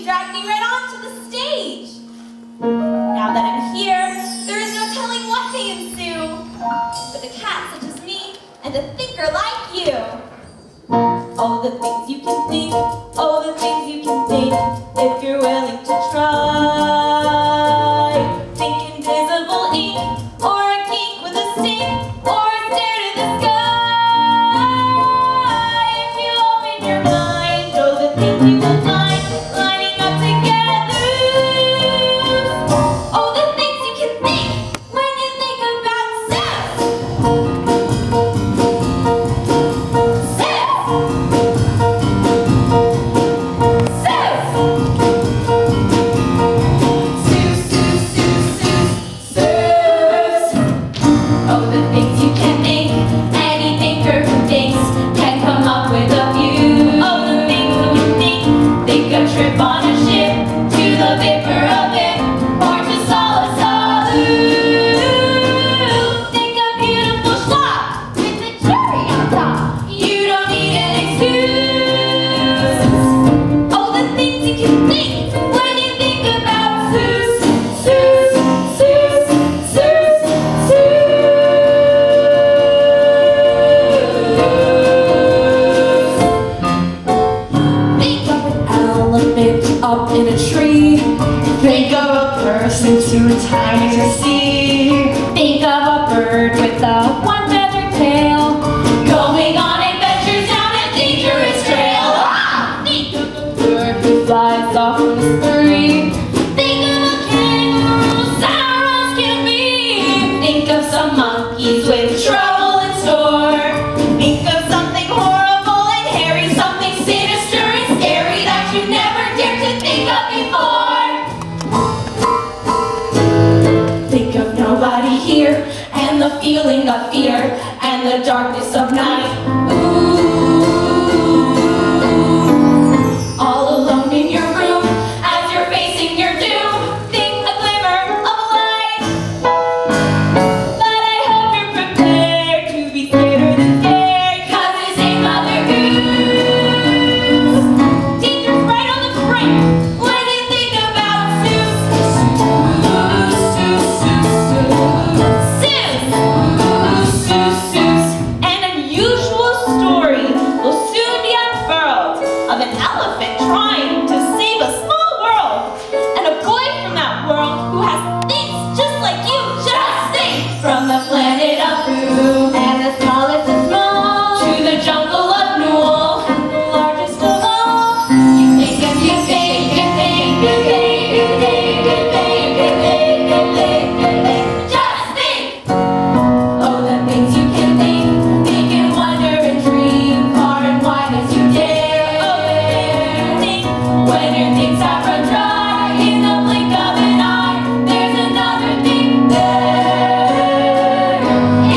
dragged me right onto the stage. Now that I'm here, there is no telling what may ensue. With a cat such as me, and a thinker like you. Oh, the things you can think, oh, the things you can think, if you're willing to try. Think invisible ink, or a geek with a stick, or a stare to the sky. If you open your mind, oh, the things you will find, lining up together. Oh, the things you can think, when you think about sex. Trip on a ship to the vapor of it, or to solace salute. Think a beautiful schlock with a cherry on top. You don't need an excuse. Oh, the things you can think when you think about Seuss, Seuss, Seuss, Seuss, up in a tree. Think of a person too tiny to see. Think of a bird with a one-feathered tail, going on adventures down a dangerous trail. Ah! Think of a bird who flies off on a spree. Think of a kangaroo, sour as can be. Think of some monkeys with trouble in store. Think of something horrible and hairy, something sinister and scary that you never dared to think of before. Think of nobody here, and the feeling of fear, and the darkness of night. Ooh. All alone in your room, as you're facing your doom. Think a glimmer of a light. But I hope you're prepared to be scared than scared, 'cause this ain't Mother Goose. Danger's right on the brink when you think about Seuss. An unusual story will soon be unfurled of an elephant trying to save a small world, and a boy from that world who has things just like you. Just think! From the planet of Rue, and the smallest of small, to the jungle of Newell, and the largest of all. You think of you think, you think, you think, you think, you think, you think, you think, you think. Just think! Oh, the things you can think and wonder and dream, far and wide as you dare. Oh, think when your things have run dry, in the blink of an eye, there's another thing there.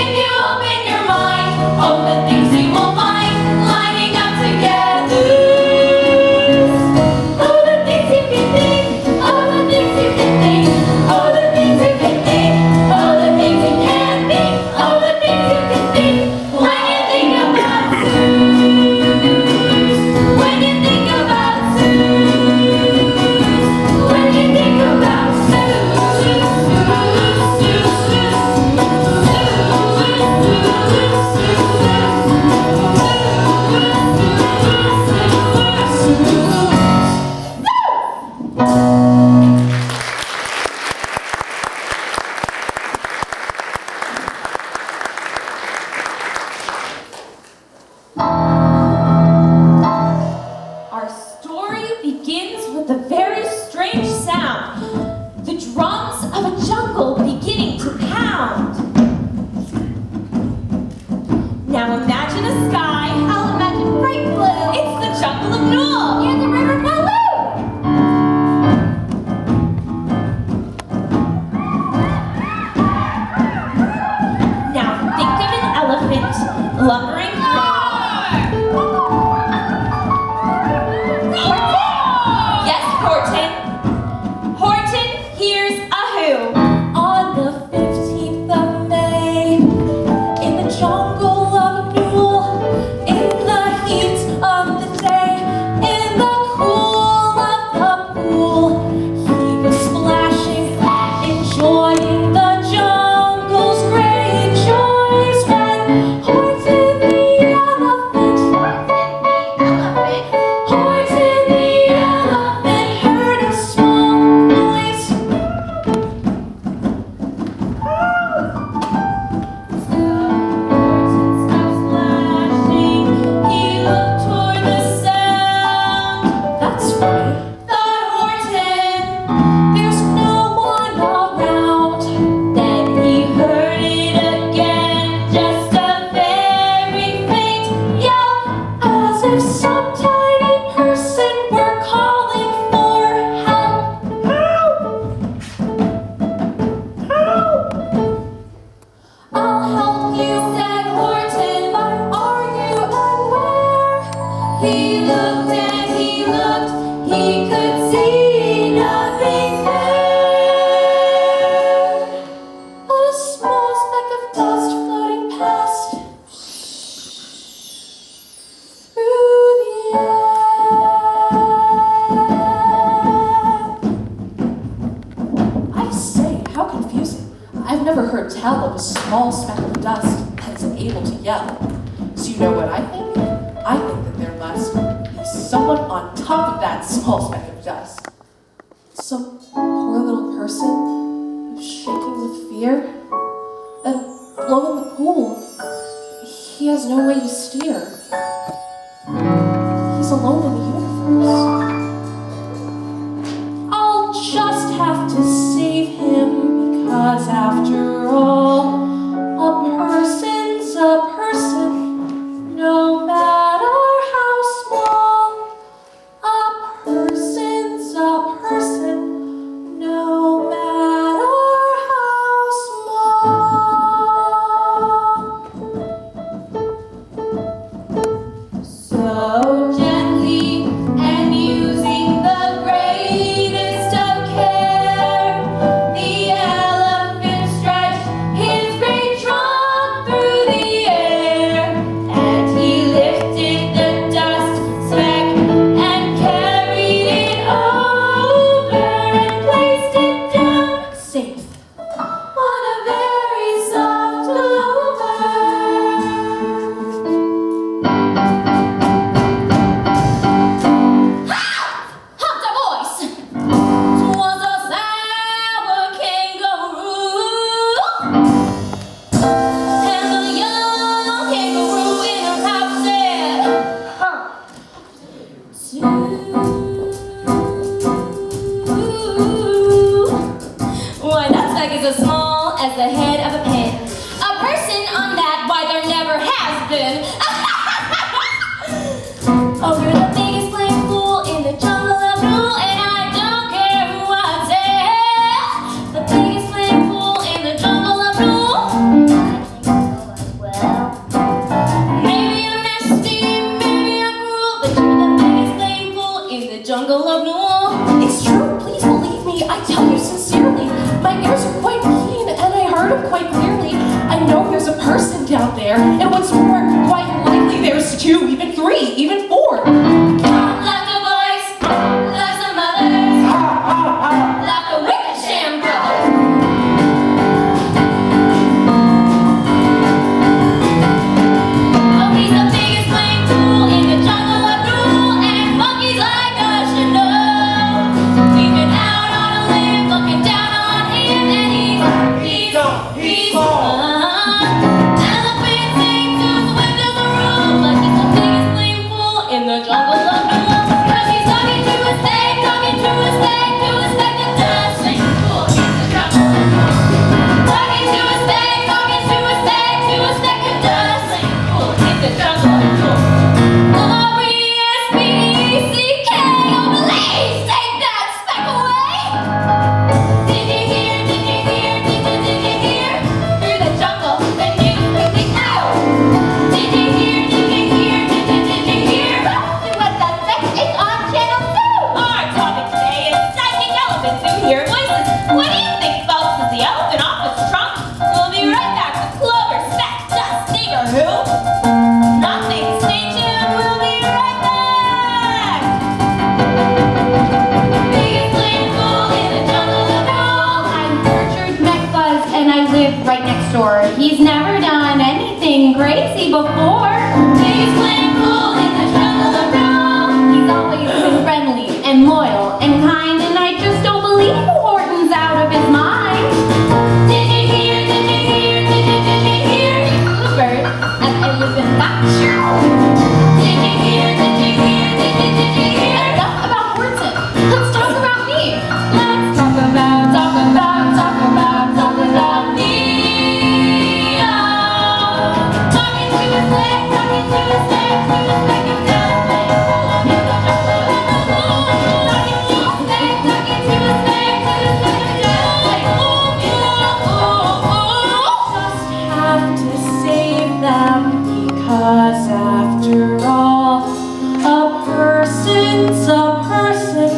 If you open your mind, oh, the things you will find, lining up together. Oh, the things you can think, oh, the things you can think, oh, the things you can think, oh, the things you can think, oh, the things you can think, when you think about Seuss, when you think about Seuss, when you think about Our story begins with a very strange sound. The drums of a jungle beginning to pound. Now imagine a sky. I'll imagine bright blue. It's the jungle of Newell. Near the river Baloo. Now think of an elephant lumbering through. Yes, Horton. Horton, here's a who. On the 15th of May, in the jungle of Newell, in the heat of the day, in the cool He looked and he looked, he could see nothing there but a small speck of dust floating past through the air. I say, how confusing. I've never heard tell of a small speck of dust that is able to yell. So you know what I think? I think that there must be someone on top of that small speck of dust. Some poor little person who's shaking with fear. And below in the pool, he has no way to steer. He's alone in the universe. I'll just have to save him because after all, a person's a person, no matter how small. A person's a person, no matter how small. So gently and using the greatest of care, the elephant stretched his great trunk through the air, and he lifted the dust speck and carried it over and placed it down safe on a very soft clover. Hopped a voice. 'Twas a sour kangaroo, and the young kangaroo in his house said, why, that speck is as small as the head of a pin. A person on that, why, there never has been. Oh, you're the biggest playing fool in the jungle of rule, and I don't care who I tell. The biggest playing fool in the jungle of rule. Well, maybe I'm nasty, maybe I'm cruel, but you're the biggest playing fool in the jungle of rule. It's true, please believe me, I tell you sincerely. My ears are quite keen, and I heard him quite clearly. I know there's a person down there, and what's more, quite likely there's two, even three, even four. Like a voice, like some others, like a wicked sham brothers. Oh, he's the biggest playing fool in the jungle of rule, and monkeys like us should know. We've been out on a limb, looking down on him, and he's elephant sings to the windows of room, but he's the biggest playing fool in the jungle of rule. 'Cause he's talking to a snake, talking to a snake, to a snake that does sing fool in the jungle of rule. Talking to a snake, talking to a snake, to a snake that does sing fool in the jungle of rule. WRHS, oh please take that speck away. Did you hear, did you hear, did you hear? Through the jungle, the news quickly out. Did you hear, did you hear, did you hear? What the sex is on channel 2. Our topic today is psychic elephants who hear voices. What do you think, folks? Is the elephant off its trunk? We'll be right back with Clover, Speck, Dust, Neighbor, who? Nothing. Stay tuned. We'll be right back. Biggest playing fool in the jungle of rule. I'm Gertrude McBuzz, and I live right next door. He's never done anything crazy before. Biggest playing fool in the jungle of rule. He's always been friendly and loyal and kind, and I just don't believe Horton's out of his mind. Did you hear, did you hear, did you hear? Bluebird, and elephant watch. Did you hear, did you hear, did you hear? Enough about Horton. Let's talk about me. Let's talk about me. me. Oh, talking to a snake, talking to a snake, to a snake of death. Just have to save them because after all, a person's a person,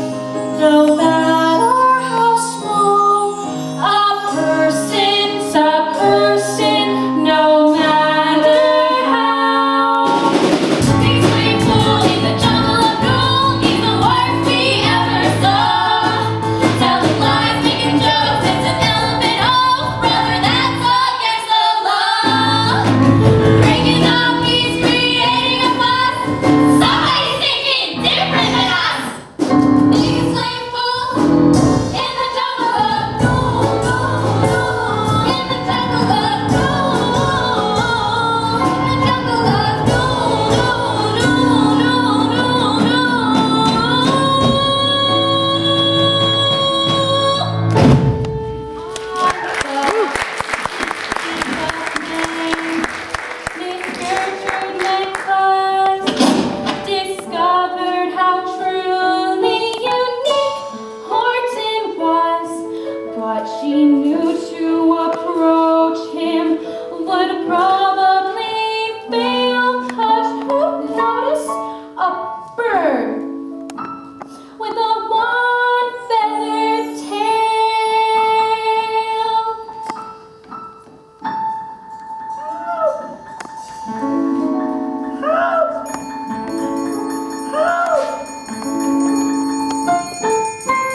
no matter how small. A person's a person, no matter how. Big swimming pool in the jungle of rule, he's the worst we ever saw. Telling lies, making jokes, it's an elephant. Oh, brother, that's against the law. Breaking up, he's creating a fuss. Somebody's thinking different than us. Big swimming pool in the jungle of rule. In the jungle of rule. In the jungle of discovered how truly unique Horton was, but she knew to approach him would probably fail, 'cause who noticed a bird with a one-feathered tail?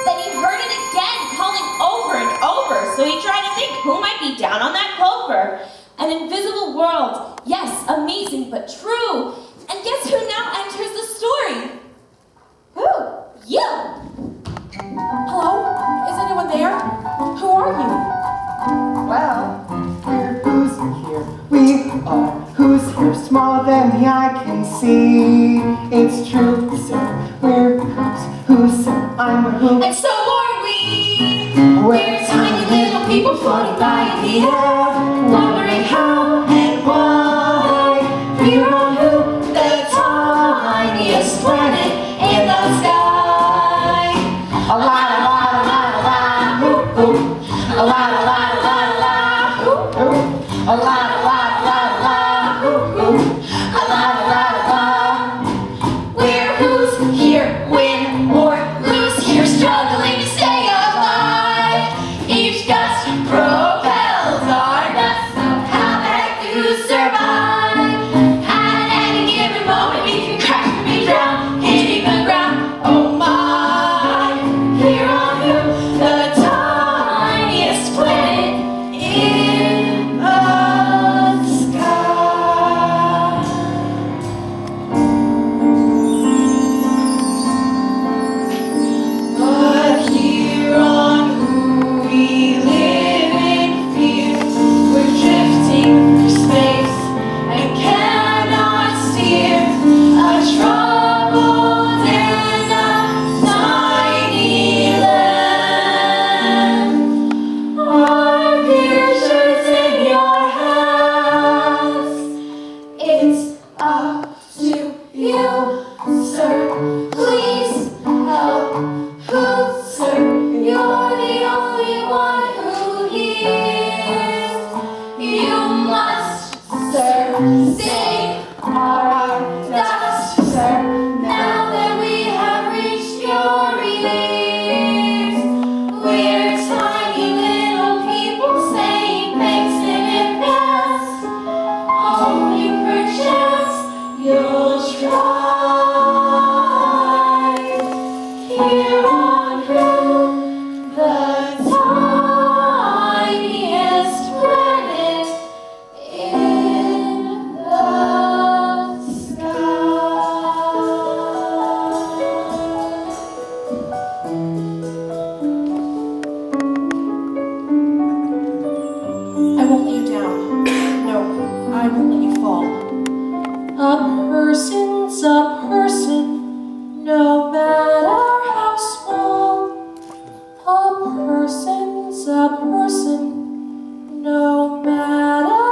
Then he heard it again, calling over and over, so he tried to think who might be down on that clover. An invisible world, yes, amazing but true. And guess who now enters the story? Who? You! Hello? Is anyone there? Who are you? Well, we're who's here. We are who's here, smaller than the eye can see. It's true, sir. We're who's sir. I'm a who. And so are we! We're tiny little people floating by in the air, wondering how and why. We're on who, the tiniest planet in the sky. A lot, who, who. A lot, who, Who? A lot, who, who. a lot. We're who's here, win or lose here, struggling to stay alive. Each gust propels our dust somehow back to survive. At any given moment, we can crash and be drowned, hitting the ground. Oh my, here on who, the tiniest planet in the sky. But here on who we live in fear, we're drifting through space and cannot steer. A troubled and a tiny land. Our future's in your hands. It's up to you, sir. Please help. Who, sir? You're the only one who hears. You must, sir, save our dust, sir. Now that we have reached your ears, we're tiny little people saying thanks in advance, hoping perchance you'll try. Here on who, the tiniest planet in the I won't let you down. No, I won't let you fall. A person's a person, no matter how small. A person's a person, no matter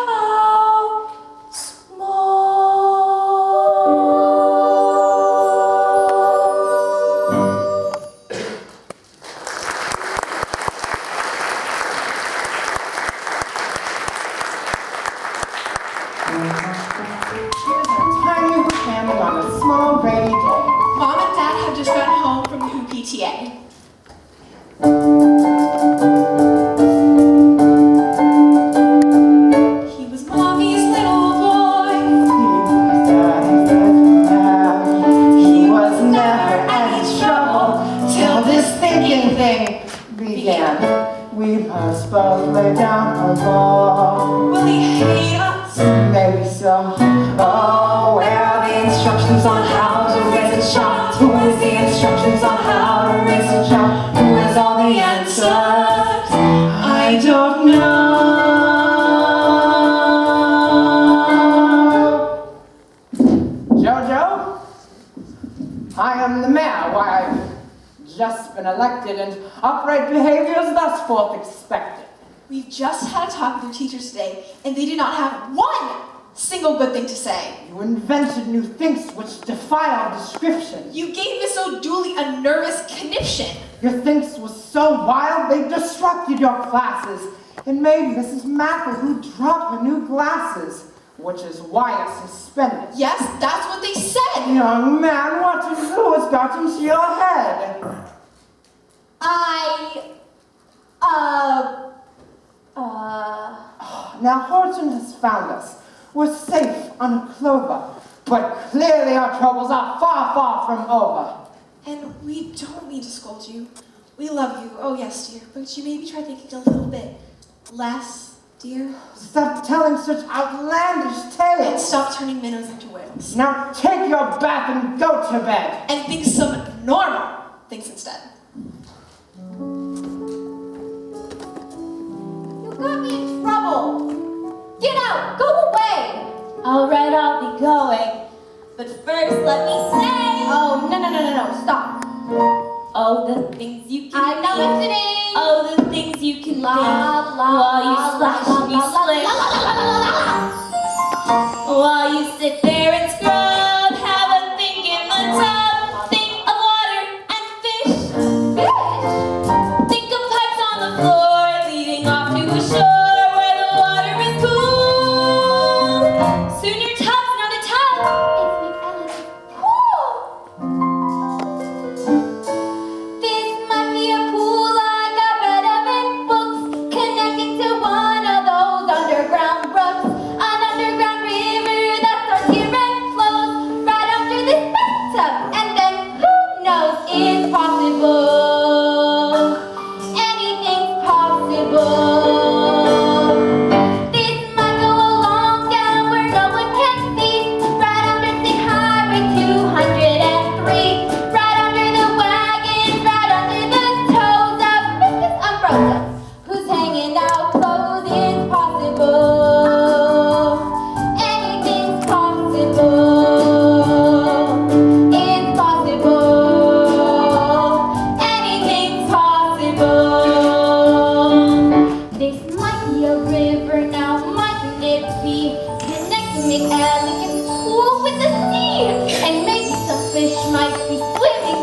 how Here's a tiny family on a small rainy day. Mom and PTA. He was Mommy's little boy. He was never any trouble till this thinking thing began. We must both lay down our law. Will he hate us? Maybe so. Oh, where are the instructions on how to raise a child? Who is the instructions on how to raise a child? Who has all the answers? I don't know. Jojo? I am the mayor. Why, I've just been elected and upright behavior is thus forth expected. We've just had a talk with your teachers today, and they did not have one single good thing to say. You invented new things which defy our description. You gave Miss O'Dooley a nervous conniption. Your thinks was so wild they disrupted your classes. And made Mrs. McElhoo drop her new glasses, which is why I suspended. Yes, that's what they said. Young man, what has got into your head? Now Horton has found us. We're safe on Clover, but clearly our troubles are far, far from over. And we don't mean to scold you. We love you, oh yes, dear, but you maybe try thinking a little bit less, dear. Stop telling such outlandish And tales. stop turning minnows into whales. Now take your bath and go to bed. And think some normal things instead. You got me in trouble. Get out, go away. All right, I'll be going. But first, let me say. Oh, no, stop. Oh, the things you can I'm not think. listening. Oh, the things you can think. While you splash me slick. While you sit there and scrub, have a think in the tub. Think of water and fish. Think of pipes on the floor leading off to a shore where the water is cool. Soon your tub's not a tub. This might be a pool I got read of in books, connecting to one of those underground brooks. An underground river that starts here and flows right under this bathtub. And then who knows, it's possible. Anything's possible. This might go along down where no one can see, right under State Highway 203, right under the wagons, right under the toes of Mrs. Umbrella, who's hanging out clothes. It's possible. Anything's possible. It's possible. Anything's possible. This might be a river now, mightn't it be? Connecting McElligot's pool with the sea. And maybe some fish might be swimming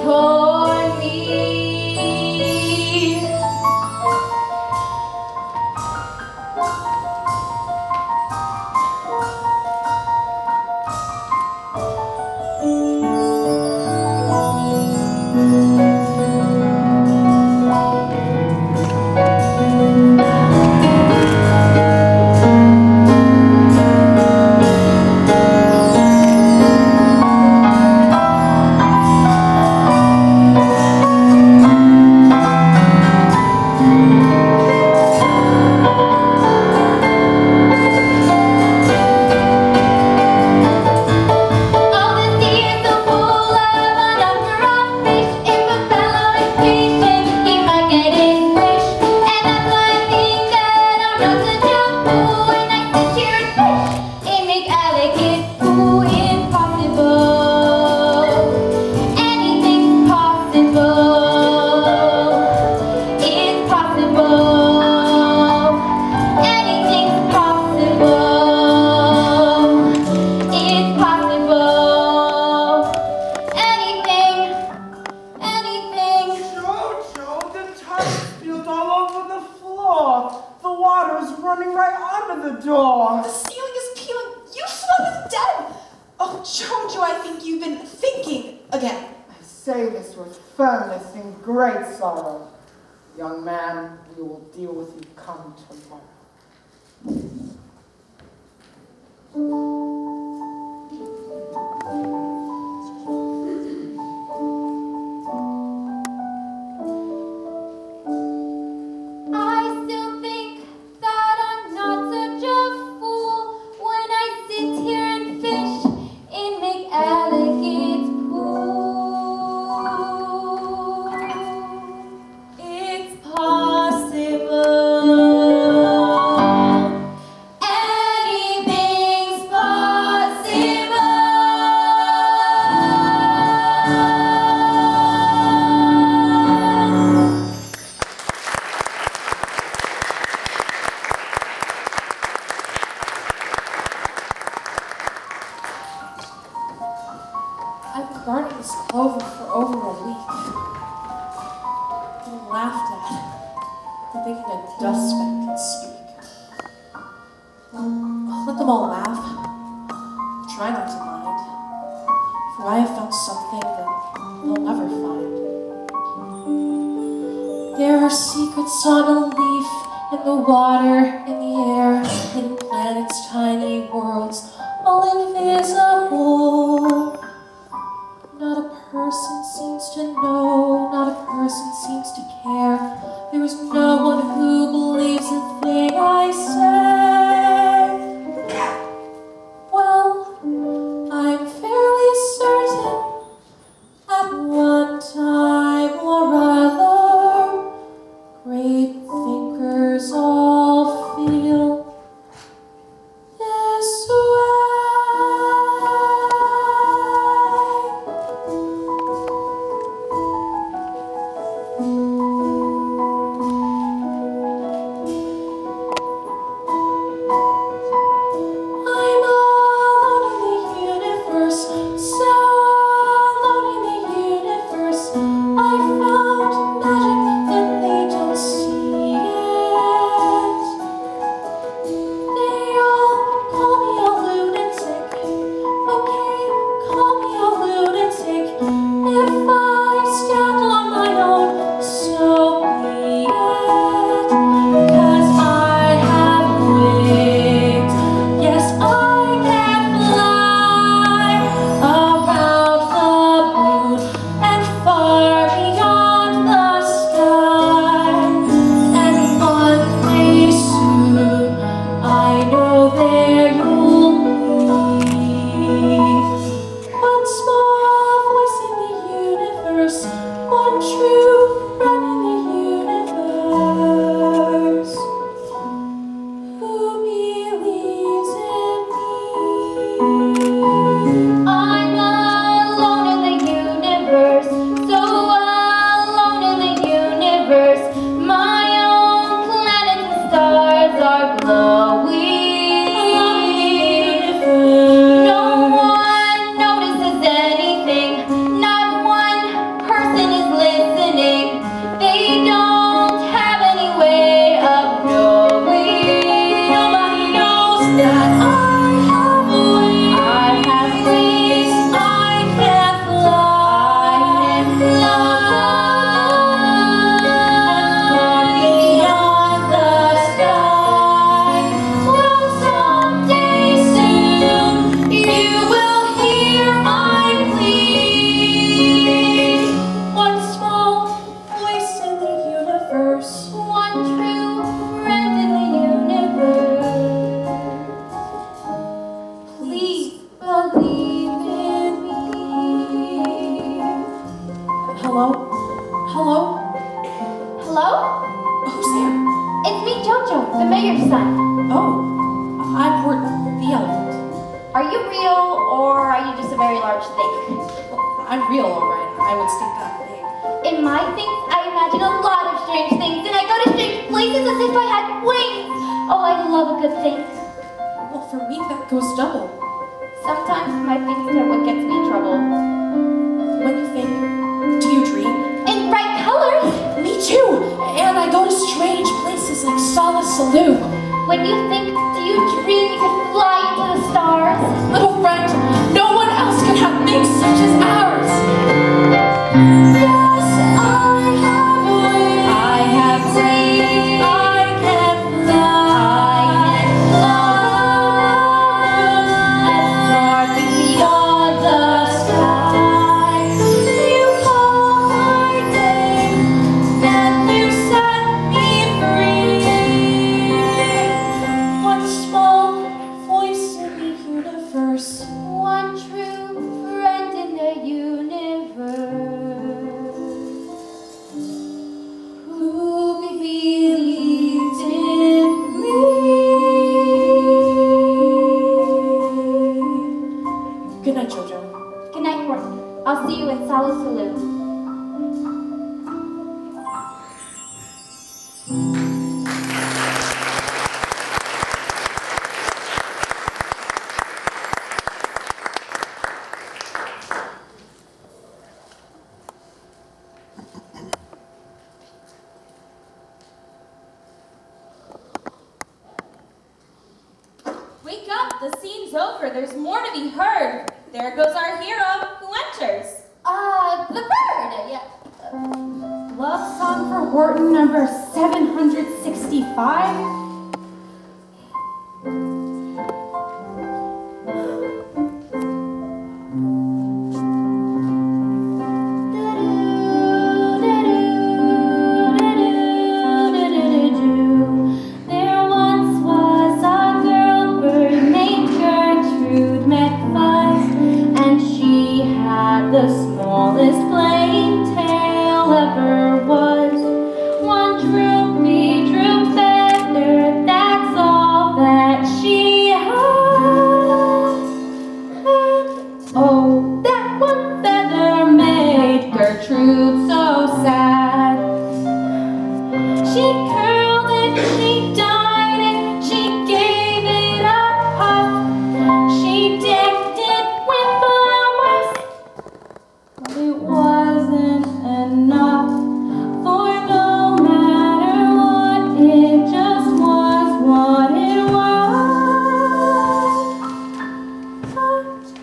toward me. All the sea is so full of a number of fish. If a fellow is patient, he might get his wish. And that's why I think that I'm not such a fool when I sit here and fish in McElligot's pool. It's possible. Anything's possible. It's possible. Anything's possible. It's possible. Anything. Jojo, the tub spilled all over the floor. The water is running right under the door. The ceiling is peeling. You smell is dead. say this with firmness in great sorrow. Young man, we will deal with you come tomorrow. I still think that I'm not such a fool when I sit here and fish in McElligot's pool. It's possible. Anything's possible. I've guarded this clover for over a week. Getting laughed at for thinking a dust speck can speak. Well, let them all laugh. Try not to mind. For I have found something that they'll never find. There are secrets on a leaf, in the water, in the air, hidden planets, tiny worlds, all invisible. Not a person seems to know, not a person seems to care. There is no one who believes a thing I say. Well, I'm fairly certain at one time or other, great thinkers all feel this way. I'm alone in the universe, so alone in the universe. I found magic, but they don't see it. They all call me a lunatic. Okay, call me a lunatic. If I stand on my own, so be it. 'Cause I have wings. Yes, I can fly around the moon and far beyond the sky. And one day soon, I know there you'll be. One small voice in the universe, one true friend in the universe, who believes in me. I'm alone in the universe, so alone in the universe. My own planet and stars are glowing. No one notices anything, not one person is listening. They don't have any way of knowing. Nobody knows that I have wings. I have wings. I can fly. I can fly beyond the sky. Well, someday soon you will hear my plea. One small voice in the universe, one true friend in the universe. Please believe in me. Hello? Hello? Hello? Who's there? It's me, Jojo, the mayor's son. Oh, I'm Port the elephant. Are you real, or are you just a very large thing? I'm real, all right. I would stick that big. In my things, I imagine a lot of strange things, and I go to strange places as if I had wings. Oh, I love a good thing. Well, for me, that goes double. Sometimes my things are what gets me in trouble. When you think, do you dream? In bright colors. Me too. And I go to strange places like Solace Saloon. When you think, do you dream you could fly into the stars? Little friend, no one else can have things such as ours. Good night, Jojo. Good night, Horton. I'll see you in Seussical. Wake up, the scene's over. There's more to be heard. There goes our hero, who enters. The bird! Yeah. Love song for Horton number 765. There once was a girl bird named Gertrude McFuzz, and she had the smallest plain tail ever was. One droopy droop feather, that's all that she had. And oh, that one feather made Gertrude so sad. She curled it, she dyed it, she gave it a puff. She decked it with flowers, but it wasn't enough. For no matter what, it just was what it was. A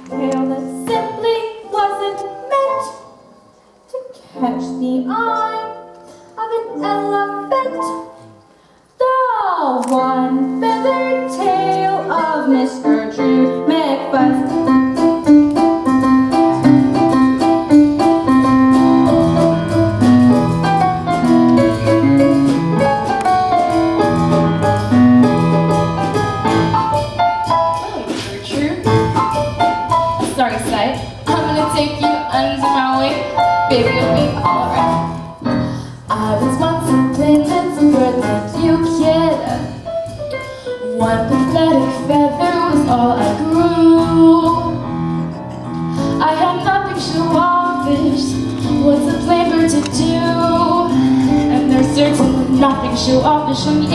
tail that simply wasn't meant to catch the eye of an elephant. The one-feathered tail of Miss Gertrude McFuzz. Gertrude. Sorry, sight. I'm gonna take you under my wing. Baby, you'll be alright. I was once a plain little bird named Euclid. One pathetic feather was all I grew. I had nothing show-offish. What's a plain bird to do? And there's certainly nothing show-offish on you.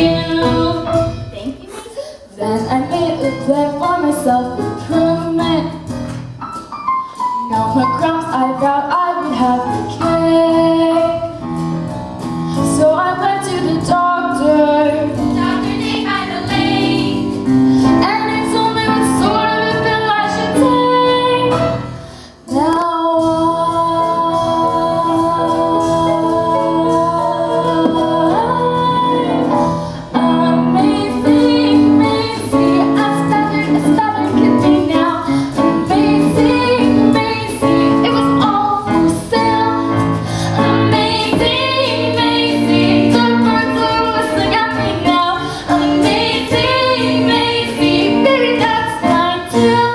Thank you, Maisie. Then I made a plan for my self-improvement. No more crumbs, I vowed I would have a cake. So I went to the doctor. Doctor named by the lake. And he told me what sort of a pill I should take. Now amazing, Maisie, as feathered could be now. Amazing, Maisie, it was all for sale. Amazing, Maisie, the birds are whistling at me now. Amazing, Maisie, baby, that's mine too.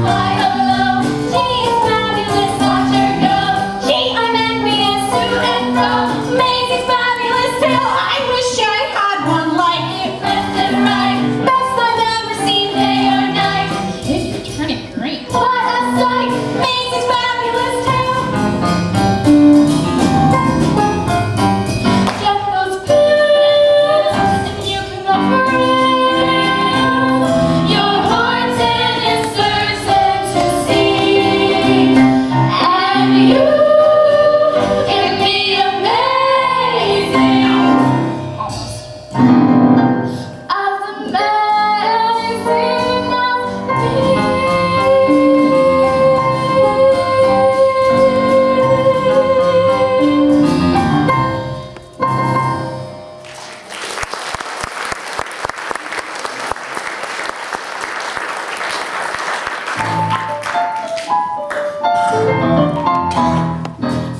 Why, hello, she's fabulous, watch her go. Gee, I'm envious to and fro. Maisie's fabulous tail, I wish I had one like it. Left and right, best I've ever seen day or night. Kid, you're turning green. What a sight, Maisie's fabulous tail. Get those pills, and you can operate. Your Horton is certain to see, and you can be amazing. Almost. As amazing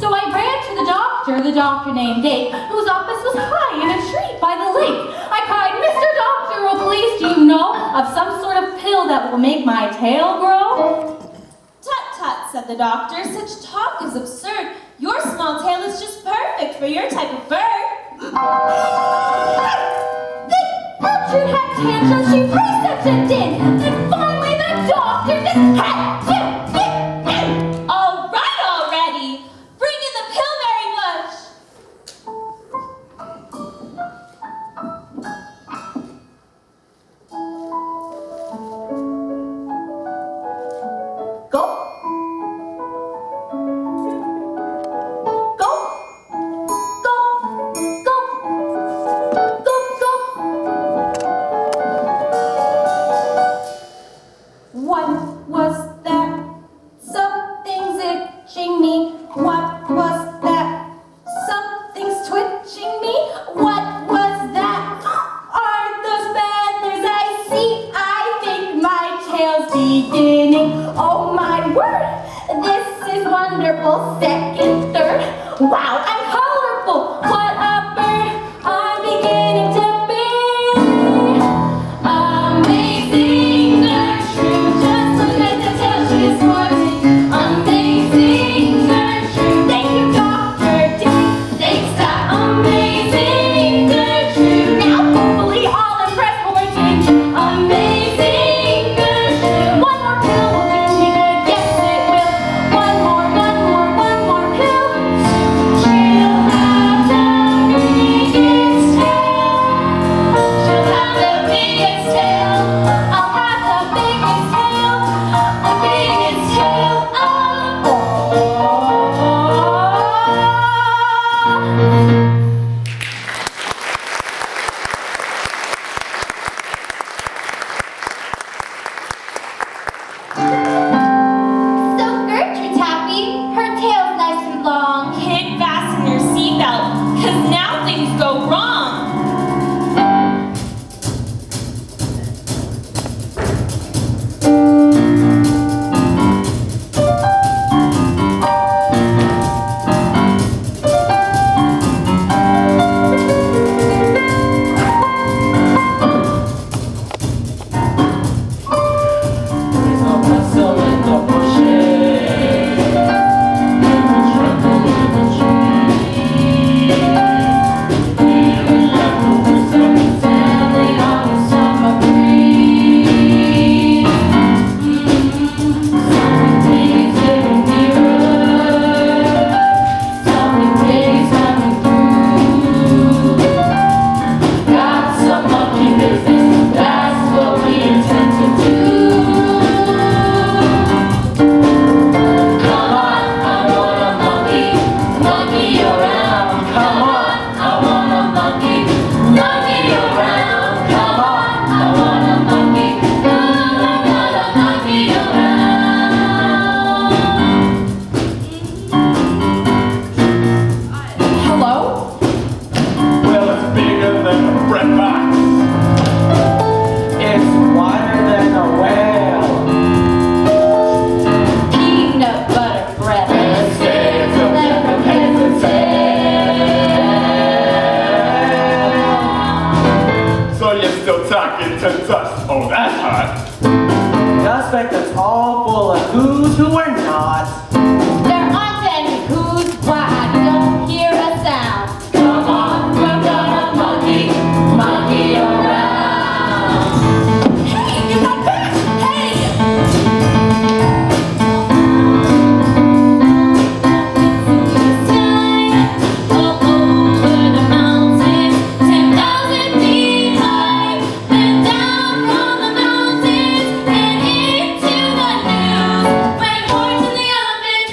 So I ran to the doctor named Dept, whose office was high in a tree by the lake. I cried, Mr. Doctor, oh please, do you know of some sort of pill that will make my tail grow? Tut tut, said the doctor. Such talk is absurd. Your small tail is just perfect for your type of bird. Gertrude had tantrums, she precepted did. And finally the doctor All right already! Bring in the Pillberry bush! Go. Go. Go. Go. Go. Go. What was that? Something's itching me. What was that? Something's twitching me. What was that? Are those feathers I see? I think my tail's beginning. Oh my word, this is wonderful. Second, third. Wow, I'm colorful. What a bird I'm beginning to be. Amazing Gertrude, just look at the tail she's sporting. Amazing Gertrude, thank you, Dr. D. Thanks, Doc. Amazing Gertrude, now hopefully all impressed pointing. Amazing Gertrude, one more pill will do me good, yes it will. One more pill. She'll have the biggest tail. She'll have the biggest tail. I'll have the biggest tail. The biggest tail of So Gertrude's happy. Her tail's nice and long. Kid, fasten your seatbelt, cause now things go wrong. There's no bustle in the bushes. Never tremble in the tree. Even like the whistle is sailing on the summer breeze. Something big is getting nearer. Something big is coming through. Got some monkey business. That's what we intend to do. Come on, I want a monkey around. Come on, I want a monkey around. Come on, I want a monkey around. Hello? Well, it's bigger than a bread box. It's wider than a whale. Peanut butter bread. It's heads up and heads and tails. So you're still talking to dust. Oh, that's hot. Suspect that's all full of who's who are not. There aren't any who's why I don't hear a sound. Come on, we've got a monkey around. Hey, you got back! Hey! Up over the mountains, 10,000 feet high, then down from the mountains and into the news. When horse and the elephant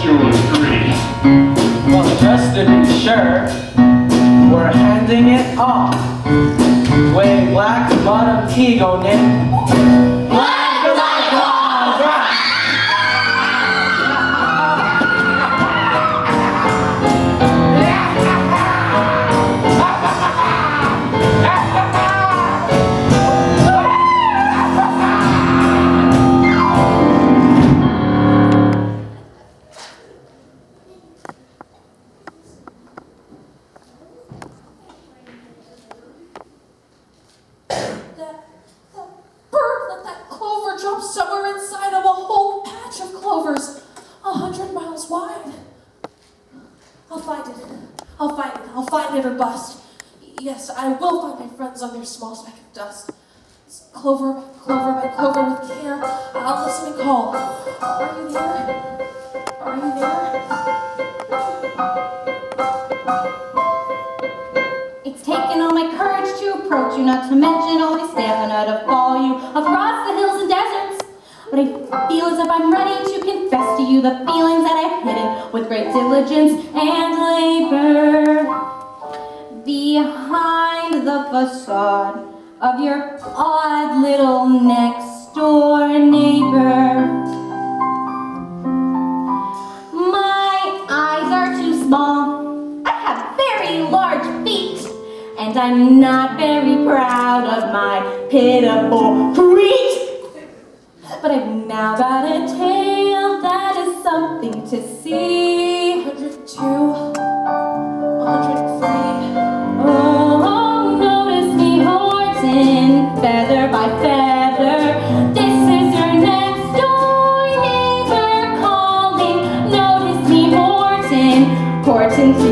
course you agree. Well, just to be sure, we're handing it off. Way black bottom tea go in. Black, black, black. That bird let that clover jump somewhere inside of a whole patch of clovers, 100 miles wide. I'll find it. I'll find it. I'll find it or bust. Yes, I will find my friends on their small speck of dust. It's clover by clover by clover with care. I'll listen and call. Are you there? Are you there? It's taken all my courage to approach you, not to mention all my stamina to follow you across the hills and deserts. But I feel as if I'm ready to confess to you the feelings that I've hidden with great diligence and labor. Behind the facade of your odd little next door neighbor. My eyes are too small. I have very large feet. And I'm not very proud of my pitiful feet. But I've now got a tail that is something to see. 102, 103. Oh, notice me, Horton, feather by feather. This is your next door neighbor calling. Notice me, Horton, Horton to